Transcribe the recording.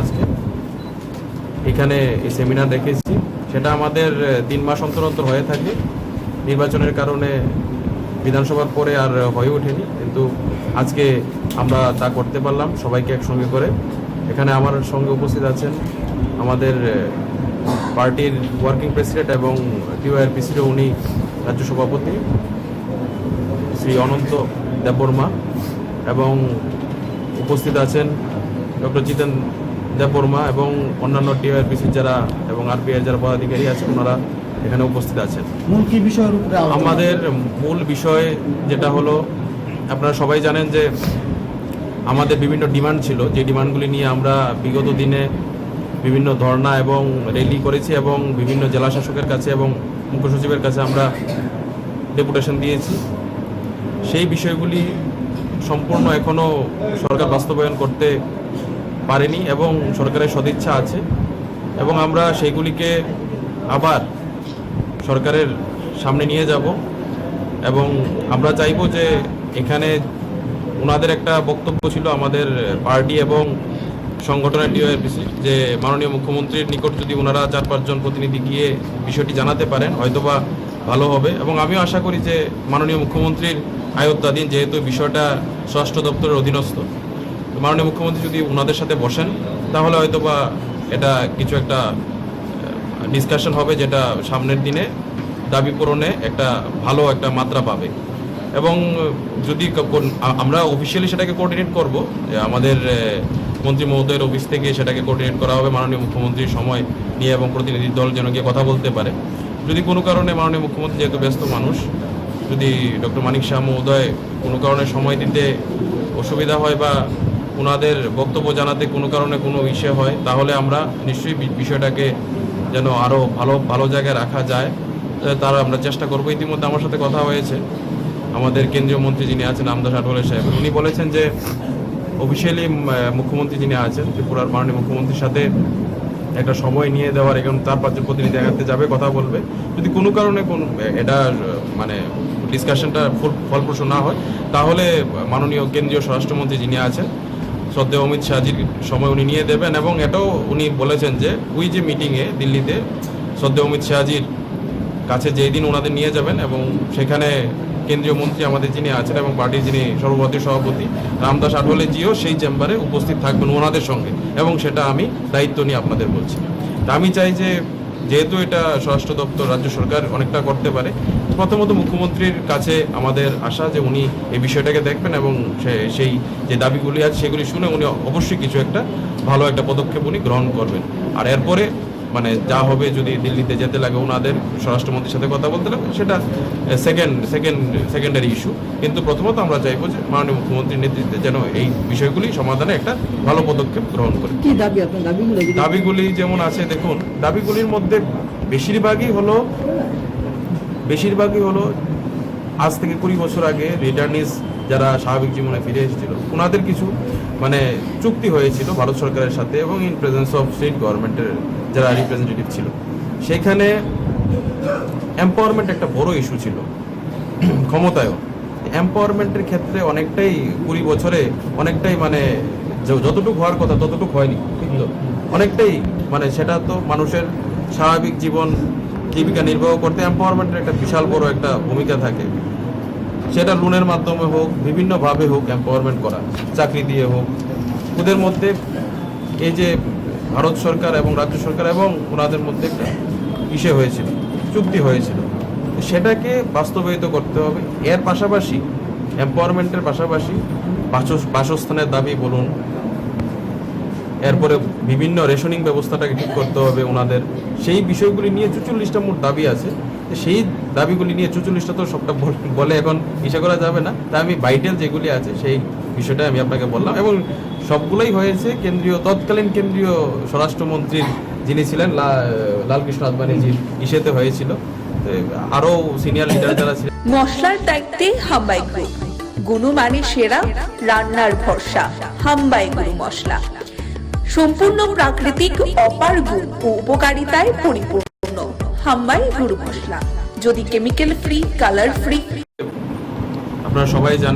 আজকে এখানে এই সেমিনার রেখেছি। সেটা আমাদের 3 মাস অন্তর অন্তর হয়ে থাকে। নির্বাচনের কারণে বিধানসভার পরে আর হয়ে ওঠেনি, কিন্তু আজকে আমরা তা করতে পারলাম সবাইকে একসঙ্গে করে। এখানে আমার সঙ্গে উপস্থিত আছেন আমাদের পার্টির ওয়ার্কিং প্রেসিডেন্ট এবং টিওআইআরপিসিরও উনি রাজ্য সভাপতি শ্রী অনন্ত দেববর্মা, এবং উপস্থিত আছেন ডক্টর জিতেন দেববর্মা এবং অন্যান্য টিওআইআরপিসির যারা এবং আরপিআই যারা পদাধিকারী আছেন ওনারা এখানে উপস্থিত আছেন। মূল কি বিষয়ের উপরে আমাদের মূল বিষয় যেটা হলো, আপনারা সবাই জানেন যে আমাদের বিভিন্ন ডিমান্ড ছিল, যে ডিমান্ডগুলি নিয়ে আমরা বিগত দিনে বিভিন্ন ধর্ণা এবং র্যালি করেছি এবং বিভিন্ন জেলা শাসকের কাছে এবং মুখ্য সচিবের কাছে আমরা ডেপুটেশন দিয়েছি। সেই বিষয়গুলি সম্পূর্ণ এখনও সরকার বাস্তবায়ন করতে পারেনি এবং সরকারের সদিচ্ছা আছে, এবং আমরা সেইগুলিকে আবার সরকারের সামনে নিয়ে যাব। এবং আমরা চাইব যে এখানে ওনাদের একটা বক্তব্য ছিল আমাদের পার্টি এবং সংগঠনের টিওআইআরপিসি, যে মাননীয় মুখ্যমন্ত্রীর নিকট যদি ওনারা 4-5 জন প্রতিনিধি গিয়ে বিষয়টি জানাতে পারেন হয়তোবা ভালো হবে। এবং আমিও আশা করি যে মাননীয় মুখ্যমন্ত্রীর আয়ত্তাধীন, যেহেতু বিষয়টা স্বরাষ্ট্র দপ্তরের অধীনস্থ, মাননীয় মুখ্যমন্ত্রী যদি ওনাদের সাথে বসেন তাহলে হয়তোবা এটা কিছু একটা ডিসকাশন হবে, যেটা সামনের দিনে দাবি পূরণে একটা ভালো একটা মাত্রা পাবে। এবং যদি আমরা অফিসিয়ালি সেটাকে কোঅর্ডিনেট করব, আমাদের মন্ত্রী মহোদয়ের অফিস থেকে সেটাকে কোঅর্ডিনেট করা হবে মাননীয় মুখ্যমন্ত্রীর সময় নিয়ে, এবং প্রতিনিধি দল যেন গিয়ে কথা বলতে পারে। যদি কোনো কারণে মাননীয় মুখ্যমন্ত্রী যেহেতু ব্যস্ত মানুষ, যদি ডক্টর মানিক শাহ মহোদয় কোনো কারণে সময় দিতে অসুবিধা হয় বা ওনাদের বক্তব্য জানাতে কোনো কারণে কোনো ইস্যু হয়, তাহলে আমরা নিশ্চয়ই বিষয়টাকে যেন আরও ভালো জায়গায় রাখা যায় তার আমরা চেষ্টা করবো। ইতিমধ্যে আমার সাথে কথা হয়েছে আমাদের কেন্দ্রীয় মন্ত্রী যিনি আছেন আমদাস আটওয়ালে সাহেব, উনি বলেছেন যে অফিসিয়ালি মুখ্যমন্ত্রী যিনি আছেন ত্রিপুরার মাননীয় মুখ্যমন্ত্রীর সাথে একটা সময় নিয়ে দেওয়ার, এখন 4-5 প্রতিনিধি দেখাতে যাবে, কথা বলবে। যদি কোনো কারণে এটা মানে ডিসকাশনটা ফলপ্রসূ না হয়, তাহলে মাননীয় কেন্দ্রীয় স্বরাষ্ট্রমন্ত্রী যিনি আছেন শ্রদ্ধেয় অমিত শাহজির সময় উনি নিয়ে দেবেন। এবং এটাও উনি বলেছেন যে ওই যে মিটিংয়ে দিল্লিতে শ্রদ্ধেয় অমিত শাহজির কাছে যেই দিন ওনাদের নিয়ে যাবেন, এবং সেখানে কেন্দ্রীয় মন্ত্রী আমাদের যিনি আছেন এবং পার্টির যিনি সর্বভারতীয় সভাপতি রামদাস আটওয়ালে জিও সেই চেম্বারে উপস্থিত থাকবেন ওনাদের সঙ্গে, এবং সেটা আমি দায়িত্ব নিয়ে আপনাদের বলছি। তা আমি চাই যে যেহেতু এটা স্বরাষ্ট্র দপ্তর রাজ্য সরকার অনেকটা করতে পারে, প্রথমত মুখ্যমন্ত্রীর কাছে আমাদের আশা যে উনি এই বিষয়টাকে দেখবেন এবং সেই যে দাবিগুলি আছে সেগুলি শুনে উনি অবশ্যই কিছু একটা ভালো একটা পদক্ষেপ উনি গ্রহণ করবেন। আর এরপরে মানে যা হবে, যদি দিল্লিতে যেতে লাগে ওনাদের স্বরাষ্ট্রমন্ত্রীর সাথে কথা বলতে লাগে, সেটা সেকেন্ডারি ইস্যু। কিন্তু প্রথমত আমরা চাইবো যে মাননীয় মুখ্যমন্ত্রীর নেতৃত্বে যেন এই বিষয়গুলি সমাধানে একটা ভালো পদক্ষেপ গ্রহণ করে। কি দাবি আপনার? দাবিগুলি যেমন আছে, দেখুন দাবিগুলির মধ্যে বেশিরভাগই হলো আজ থেকে 20 বছর আগে রিটার্নিস যারা স্বাভাবিক জীবনে ফিরে এসেছিল ওনাদের কিছু মানে চুক্তি হয়েছিল ভারত সরকারের সাথে, এবং ইন প্রেজেন্স অফ স্টেট গভর্নমেন্টের যারা রিপ্রেজেন্টেটিভ ছিল, সেখানে এম্পাওয়ারমেন্ট একটা বড় ইস্যু ছিল। ক্ষমতায়ন এম্পাওয়ারমেন্টের ক্ষেত্রে অনেকটাই 20 বছরে অনেকটাই মানে যতটুকু হওয়ার কথা ততটুকু হয়নি, কিন্তু অনেকটাই মানে সেটা তো মানুষের স্বাভাবিক জীবিকা নির্বাহ করতে এম্পাওয়ারমেন্টের একটা বিশাল বড় একটা ভূমিকা থাকে। সেটা লোনের মাধ্যমে হোক, বিভিন্নভাবে হোক, এম্পাওয়ারমেন্ট করা, চাকরি দিয়ে হোক। ওদের মধ্যে এই যে ভারত সরকার এবং রাজ্য সরকার এবং ওনাদের মধ্যে একটা ইসে হয়েছিল, চুক্তি হয়েছিল, সেটাকে বাস্তবায়িত করতে হবে। এর পাশাপাশি এম্পাওয়ারমেন্টের পাশাপাশি বাসস্থানের দাবি বলুন, এরপরে বিভিন্ন রেশনিং ব্যবস্থাটাকে ঠিক করতে হবে ওনাদের। সেই বিষয়গুলি নিয়ে 44টা মোট দাবি আছে। সেই দাবিগুলি নিয়ে 44টা তো সবটা বলে এখন ইচ্ছা করা যাবে না, তাই আমি ভাইটাল যেগুলি আছে সেই বিষয়টা আমি আপনাকে বললাম। এবং সবগুলোই হয়েছে তৎকালীন কেন্দ্রীয় স্বরাষ্ট্রমন্ত্রীর যিনি ছিলেন লালকৃষ্ণ আদবানিজির ইসেতে হয়েছিল, আরও সিনিয়র লিডার যারা ছিলেন। মশলার দায়িত্বে হাম্বাই গ্রুপ, গুণমানে সেরা, রান্নার ভরসা। হাম্বাই গুরু মশলা সম্পূর্ণ প্রাকৃতিক, অপার গুণ ও উপকারিতায় পরিপূর্ণ। হাম্বাই গুরু মশলা, যদি কেমিক্যাল ফ্রি, কালার ফ্রি। আপনারা সবাই জানেন